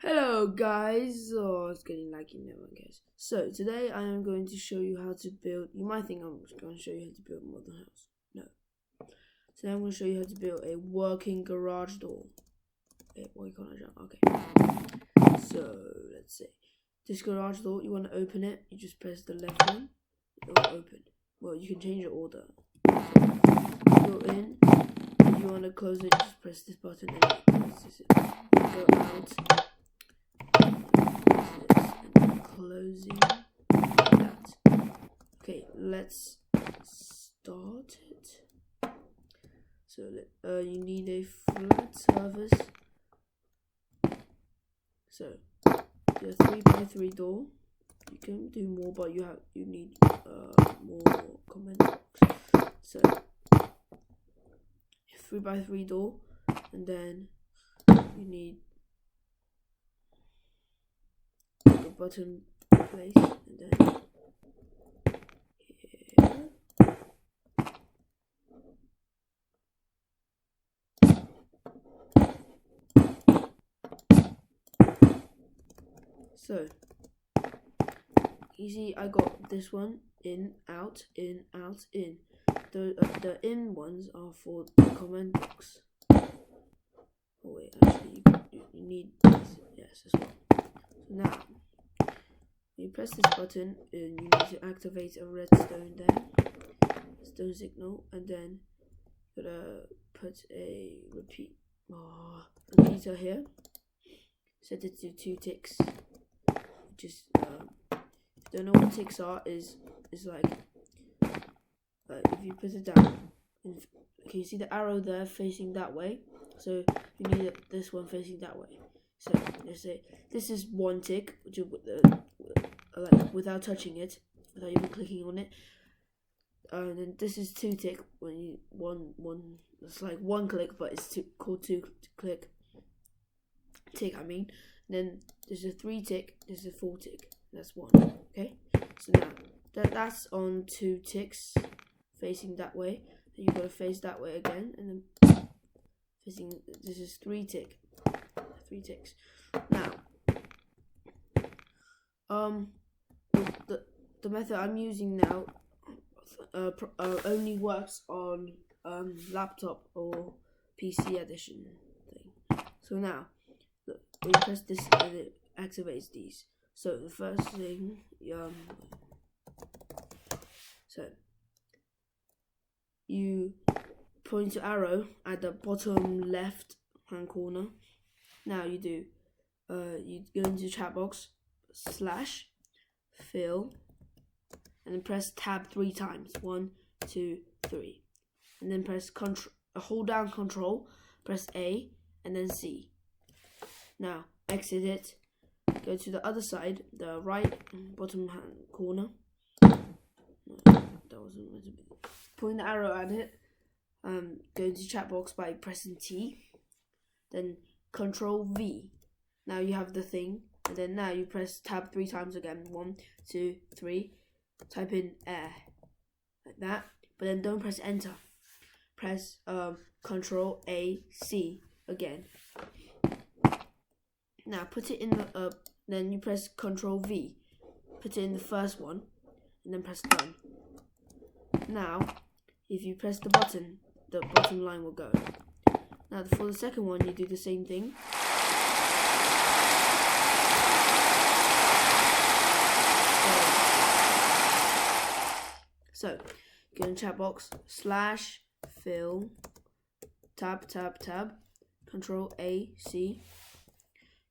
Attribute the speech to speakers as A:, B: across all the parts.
A: Hello guys, it's getting laggy now I guess. So today I am going to show you how to build, you might think I'm just going to show you how to build a modern house. No. Today I'm going to show you how to build a working garage door. Why can't I jump? Okay. So let's see. This garage door, you want to open it, you just press the left one, it will open. Well, you can change the order. So, go in, if you want to close it, just press this button and it closes it. Go out. Closing that. Okay, let's start it. So you need a flat surface. So the 3x3 door. You can do more, but you need more comment box. So 3x3 door, and then you need the button place, and then here. So you see, I got this one in, out, in, out, in. The in ones are for the comment box. Oh wait, actually you need this, yes, as well. So now you press this button and you need to activate a redstone redstone signal, and then you're gonna put a repeater here. Set it to 2 ticks. Just if you don't know what ticks are, is like if you put it down, okay, you see the arrow there facing that way, so you need this one facing that way. So let's say this is 1 tick, which is like without touching it, without even clicking on it, and then this is 2 tick when you one. It's like 1 click, but it's called 2 click tick. I mean, then there's a 3 tick. There's a 4 tick. That's 1. Okay. So now that's on 2 ticks facing that way. Then you gotta face that way again, and then facing. This is 3 tick. 3 ticks. Now, the method I'm using now only works on laptop or PC edition thing. So now, when you press this, it activates these. So the first thing, so you point your arrow at the bottom left hand corner. Now you do, you go into chat box / fill, and then press tab 3 times. 1, 2, 3, and then press hold down Control, press A, and then C. Now exit it. Go to the other side, the right bottom hand corner. That wasn't meant to be. Point the arrow at it. Go into chat box by pressing T, then Control V. Now you have the thing, and then now you press tab 3 times again. 1, 2, 3. Type in air like that, but then don't press enter. Press Control A C again. Now put it in the then you press Control V. Put it in the first one, and then press done. Now, if you press the button line will go. Now for the second one, you do the same thing. So go in chat box / fill, tab, Control A C.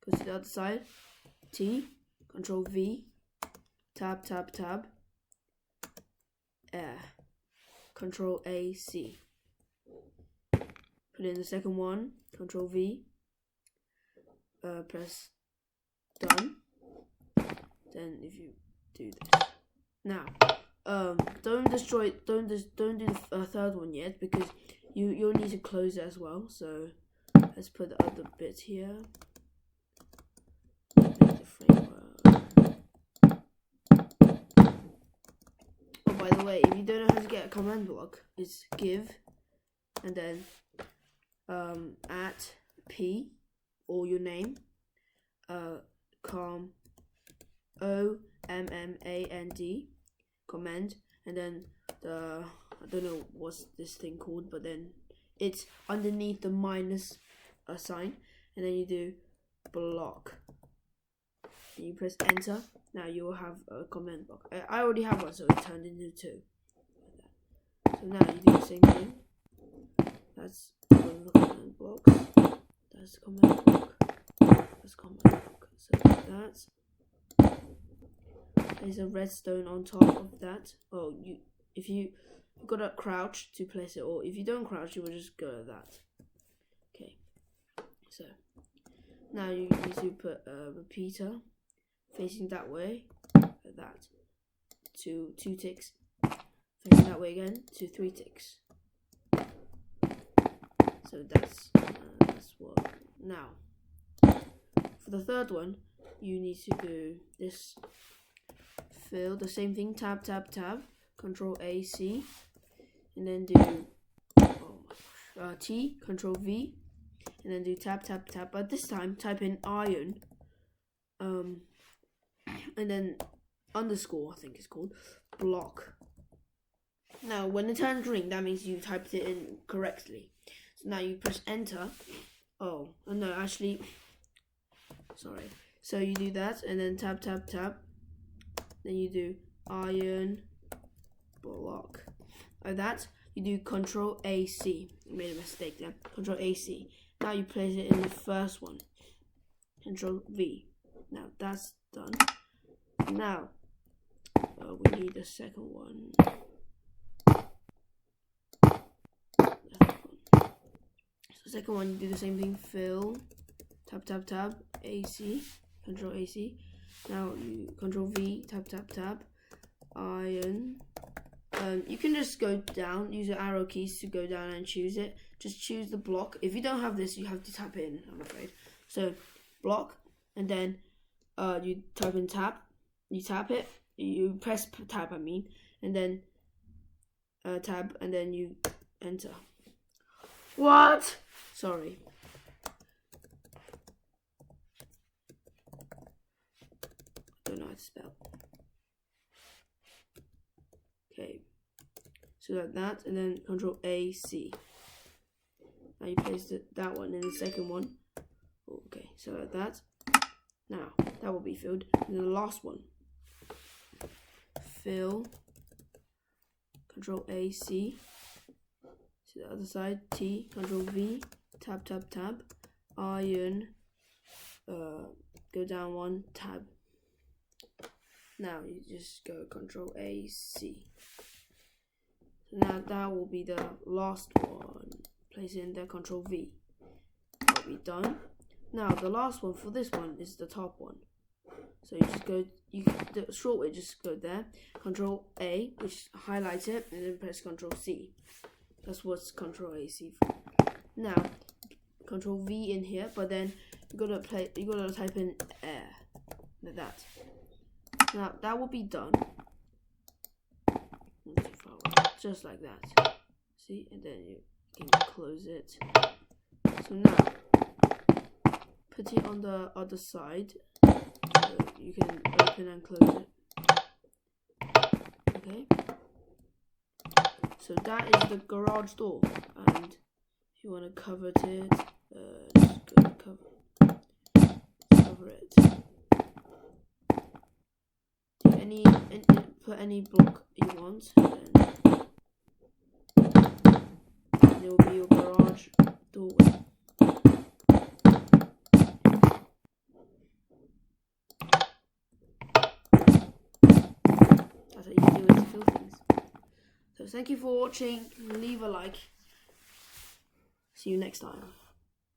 A: Go to the other side, T, Control V, tab, air, Control A C. Put in the second one, Control V, press done. Then if you do this, now don't do the third one yet, because you'll need to close it as well. So let's put the other bit here. Oh, by the way, if you don't know how to get a command block, it's give, and then @ P or your name, command, and then I don't know what's this thing called, but then it's underneath the minus sign, and then you do block. And you press enter. Now you will have a command block. I already have one, so it turned into 2. So now you do the same thing. That's one of the command blocks. That's command block. That's command block. So that's. There's a redstone on top of that. Oh, if you've got to crouch to place it, or if you don't crouch, you will just go to that. Okay. So now you need to put a repeater facing that way, like that, to 2 ticks. Facing that way again to 3 ticks. So that's what. Now, for the third one, you need to do this. Fill the same thing. Tab, tab, tab. Control A, C, and then do T. Control V, and then do tab, tab, tab. But this time, type in iron. And then underscore, I think it's called, block. Now, when it turns green, that means you typed it in correctly. So now you press enter. Oh, no, actually, sorry. So you do that, and then tab, tab, tab. Then you do iron block. Like that, you do Control AC. I made a mistake there. Control AC. Now you place it in the first one. Control V. Now that's done. Now we need the second one. So second one, you do the same thing. Fill. Tab, tab, tab. AC. Control AC. Now you Control V, tab, tab, tab, iron. You can just go down, use your arrow keys to go down and choose it. Just choose the block. If you don't have this, you have to tap in, I'm afraid. So block, and then you type in tab, you tap it, you press tab, and then tab, and then you enter. What? Sorry. Don't know how to spell. Okay, so like that, and then Control AC. Now you place that one in the second one. Okay, so like that. Now that will be filled. And then the last one. Fill. Control AC. To the other side. T. Control V. Tab, tab, tab. Iron. Go down one. Tab. Now you just go Control A, C. Now that will be the last one. Place in there, Control V. That'll be done. Now the last one for this one is the top one. So you just go, the short way, just go there. Control A, which highlights it, and then press Control C. That's what's Control A, C for. Now Control V in here, but then you gotta type in air, like that. Now that will be done. Not too far away. Just like that. See, and then you can close it. So now put it on the other side. So you can open and close it. Okay. So that is the garage door, and if you want to cover it, just go cover it. Put any block you want, and there will be your garage doorway. That's how you do it to fill things. So thank you for watching. Leave a like. See you next time.